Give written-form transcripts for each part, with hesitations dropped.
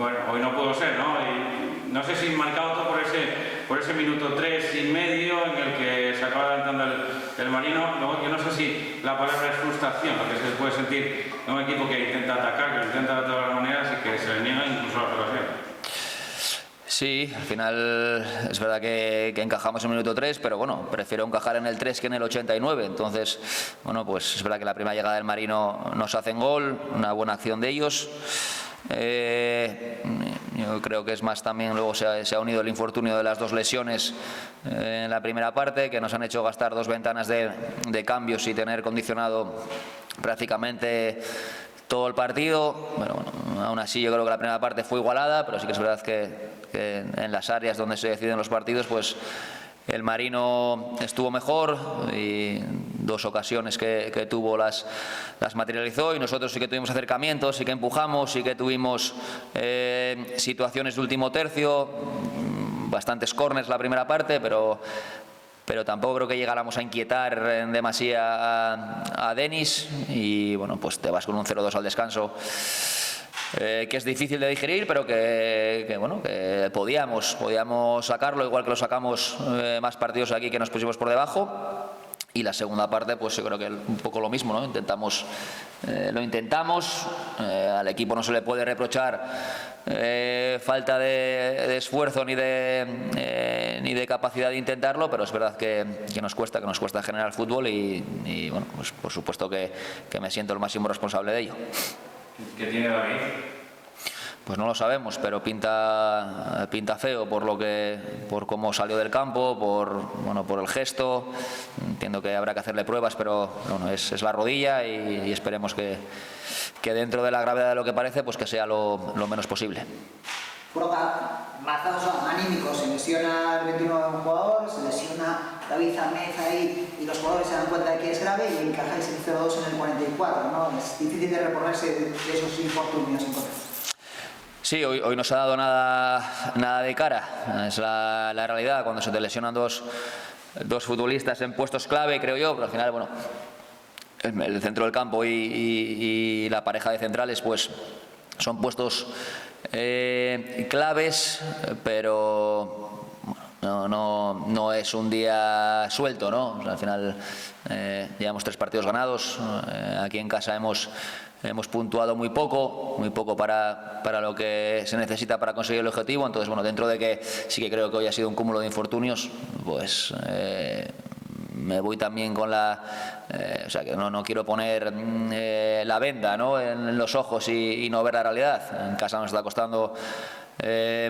bueno, hoy no pudo ser, ¿no? Y no sé si marcado todo por ese minuto 3 y medio en el que se acaba adelantando el Marino. Luego, yo no sé si la palabra es frustración, lo que se puede sentir en un equipo que intenta atacar, que lo intenta de todas las maneras y que se le niega incluso la ocasiones. Sí, al final es verdad que encajamos en el minuto 3, pero bueno, prefiero encajar en el 3 que en el 89. Entonces, bueno, pues es verdad que la primera llegada del Marino nos hacen gol, una buena acción de ellos. Yo creo que es más también, luego se ha unido el infortunio de las dos lesiones en la primera parte, que nos han hecho gastar dos ventanas de cambios y tener condicionado prácticamente todo el partido. Bueno, aún así yo creo que la primera parte fue igualada, pero sí que es verdad que en las áreas donde se deciden los partidos, pues el Marino estuvo mejor y dos ocasiones que tuvo las materializó, y nosotros sí que tuvimos acercamientos, sí que empujamos, sí que tuvimos situaciones de último tercio, bastantes córners la primera parte, pero tampoco creo que llegáramos a inquietar en demasía a Denis, y bueno, pues te vas con un 0-2 al descanso, que es difícil de digerir, pero que podíamos sacarlo, igual que lo sacamos más partidos aquí que nos pusimos por debajo. Y la segunda parte, pues yo creo que un poco lo mismo, ¿no? Lo intentamos, al equipo no se le puede reprochar falta de esfuerzo ni de capacidad de intentarlo, pero es verdad que nos cuesta generar fútbol, y bueno, pues por supuesto que me siento el máximo responsable de ello. ¿Qué tiene David? Pues no lo sabemos, pero pinta feo por cómo salió del campo, por el gesto. Entiendo que habrá que hacerle pruebas, pero bueno, es la rodilla, y esperemos que dentro de la gravedad de lo que parece, pues que sea lo menos posible. Bueno, marcados anímicos, se lesiona el 21 un jugador, se lesiona David Amez ahí, y los jugadores se dan cuenta de que es grave y encajáis el 0-2 en el 44, ¿no? Es difícil de reponerse de esos infortunios entonces. Sí, hoy no se ha dado nada de cara, es la realidad. Cuando se te lesionan dos futbolistas en puestos clave, creo yo, pero al final, bueno, el centro del campo y la pareja de centrales, pues son puestos claves, pero no es un día suelto, ¿no? O sea, al final llevamos 3 partidos ganados, aquí en casa hemos puntuado muy poco para lo que se necesita para conseguir el objetivo. Entonces, bueno, dentro de que sí que creo que hoy ha sido un cúmulo de infortunios, pues me voy también con o sea, que no quiero poner la venda, ¿no?, en los ojos y no ver la realidad. En casa nos está costando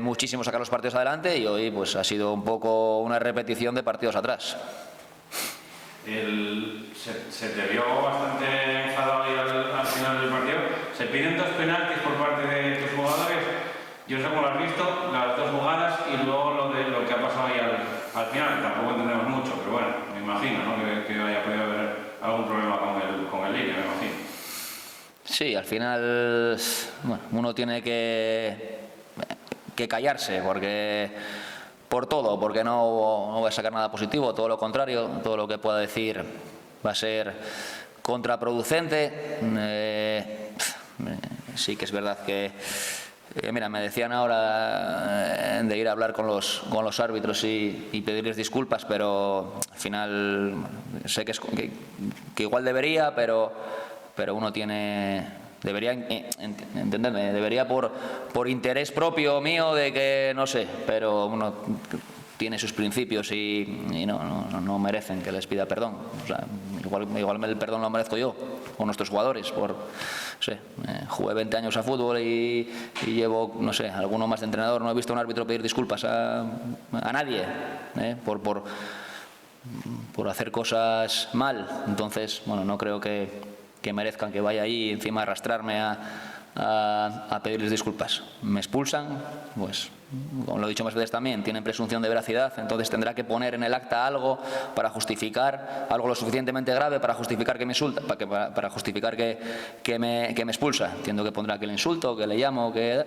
muchísimo sacar los partidos adelante, y hoy pues ha sido un poco una repetición de partidos atrás. Se te vio bastante enfadado ahí al final del partido. Se piden 2 penaltis por parte de tus jugadores. Yo no sé cómo lo has visto, las 2 jugadas, y luego lo que ha pasado ahí al final. Tampoco entendemos mucho, pero bueno, me imagino, ¿no?, que haya podido haber algún problema con el línea, me imagino. Sí, al final, bueno, uno tiene que callarse, porque no voy a sacar nada positivo, todo lo contrario, todo lo que pueda decir va a ser contraproducente. Sí que es verdad que, mira, me decían ahora de ir a hablar con los árbitros y pedirles disculpas, pero al final sé que igual debería, pero uno debería entenderme, debería por interés propio mío, de que no sé, pero uno tiene sus principios y no merecen que les pida perdón. O sea, igual el perdón lo merezco yo o nuestros jugadores. Jugué 20 años a fútbol y llevo, no sé, alguno más de entrenador. No he visto a un árbitro pedir disculpas a nadie por hacer cosas mal. Entonces, bueno, no creo que merezcan que vaya ahí encima a arrastrarme a pedirles disculpas. Me expulsan, pues, como lo he dicho más veces también, tienen presunción de veracidad, entonces tendrá que poner en el acta algo para justificar, algo lo suficientemente grave para justificar que me insulta, para justificar que me expulsa. Entiendo que pondrá que le insulto, que le llamo, que...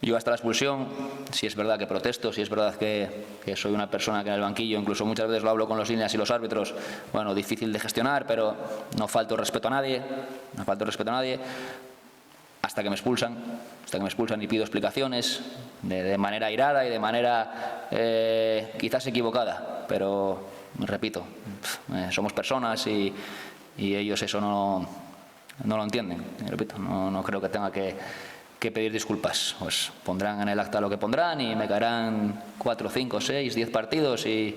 Yo hasta la expulsión, si es verdad que protesto, si es verdad que soy una persona que en el banquillo, incluso muchas veces lo hablo con los líneas y los árbitros, bueno, difícil de gestionar, pero no falto respeto a nadie, hasta que me expulsan y pido explicaciones de manera airada y de manera quizás equivocada, pero repito, somos personas y ellos eso no lo entienden. Repito, no creo que tenga que pedir disculpas. Pues pondrán en el acta lo que pondrán y me caerán 4, 5, 6, 10 partidos y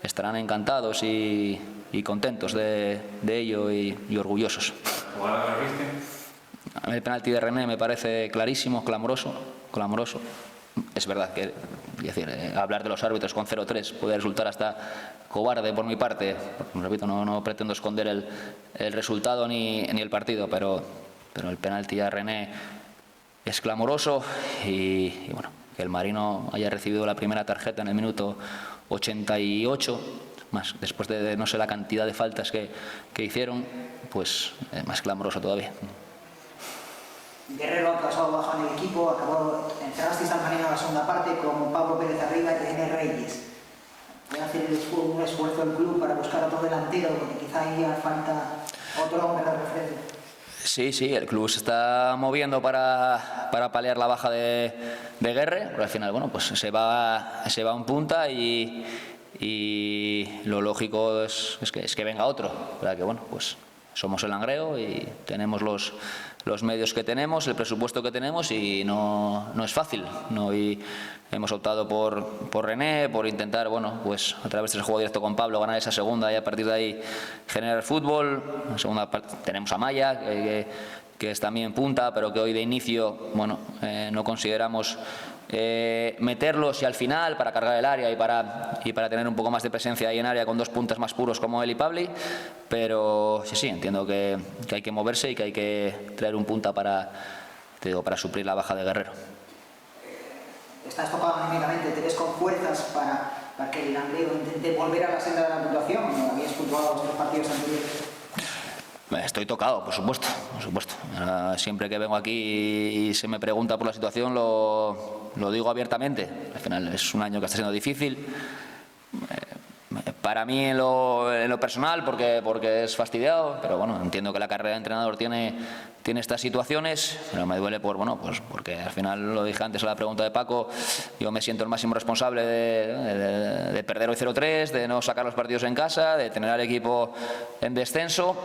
estarán encantados y contentos de ello y orgullosos. ¿Jugada que viste? El penalti de René me parece clarísimo, clamoroso. Es verdad que hablar de los árbitros con 0-3 puede resultar hasta cobarde por mi parte. Repito, no pretendo esconder el resultado ni el partido, pero el penalti a René es clamoroso y bueno, que el Marino haya recibido la primera tarjeta en el minuto 88, más después de no sé la cantidad de faltas que hicieron, pues más clamoroso todavía. Guerrero ha pasado bajo en el equipo, encerrasteis al Marino en la segunda parte con Pablo Pérez arriba y René Reyes. Voy a hacer un esfuerzo del club para buscar otro delantero, porque quizá ahí falta otro hombre de referencia. Sí, el club se está moviendo para paliar la baja de Guerre, pero al final, bueno, pues se va un punta y lo lógico es que venga otro, para que, bueno, pues somos el Langreo y tenemos los medios que tenemos, el presupuesto que tenemos y no es fácil, ¿no? Y hemos optado por René, por intentar, bueno, pues a través del juego directo con Pablo ganar esa segunda y a partir de ahí generar fútbol. En segunda parte tenemos a Maya, que es también punta, pero que hoy de inicio, bueno, no consideramos meterlos y al final para cargar el área y para tener un poco más de presencia ahí en área con dos puntas más puros como él y Pabli, pero sí, entiendo que hay que moverse y que hay que traer un punta para suplir la baja de Guerrero. ¿Estás tocado anímicamente? ¿Te ves con fuerzas para que el Langreo intente volver a la senda de la puntuación? ¿No habías puntuado los 3 partidos anteriores? Estoy tocado, por supuesto. Siempre que vengo aquí y se me pregunta por la situación lo digo abiertamente. Al final es un año que está siendo difícil. Para mí en lo personal porque es fastidiado, pero bueno, entiendo que la carrera de entrenador tiene estas situaciones, pero me duele porque al final, lo dije antes a la pregunta de Paco, yo me siento el máximo responsable de perder hoy 0-3, de no sacar los partidos en casa, de tener al equipo en descenso.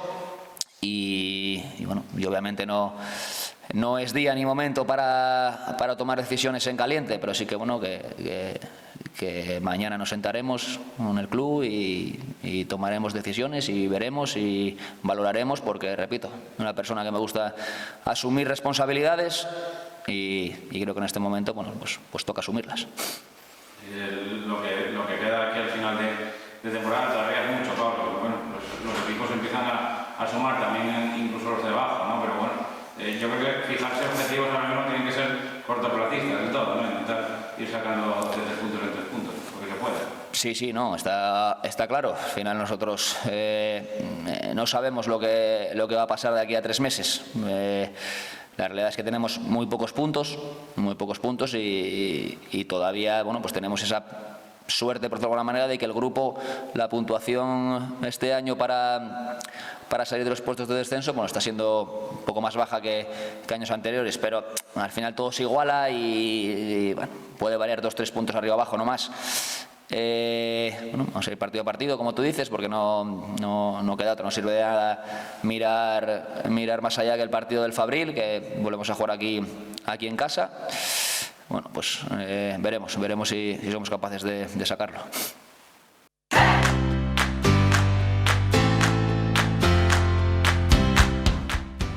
Y bueno, y obviamente no es día ni momento para tomar decisiones en caliente, pero sí que bueno que mañana nos sentaremos en el club y tomaremos decisiones y veremos y valoraremos, porque repito, una persona que me gusta asumir responsabilidades y creo que en este momento bueno pues toca asumirlas. Lo que queda aquí al final de temporada todavía es mucho, Pablo. Bueno, los equipos empiezan a sumar también, incluso los de abajo, ¿no? Pero bueno, yo creo que fijarse objetivos ahora mismo tienen que ser cortoplacistas del todo, ¿no? Intentar ir sacando de 3 puntos en 3 puntos, porque se puede. Sí, no, está claro. Al final nosotros no sabemos lo que va a pasar de aquí a 3 meses. La realidad es que tenemos muy pocos puntos y todavía, bueno, pues tenemos esa suerte, por decirlo de alguna manera, de que el grupo, la puntuación este año para salir de los puestos de descenso, bueno, está siendo un poco más baja que años anteriores, pero al final todo se iguala y bueno, puede variar 2-3 puntos arriba abajo, no más. Bueno, vamos a ir partido a partido, como tú dices, porque no queda otro, no sirve de nada mirar más allá que el partido del Fabril, que volvemos a jugar aquí en casa. Bueno, pues veremos si somos capaces de sacarlo.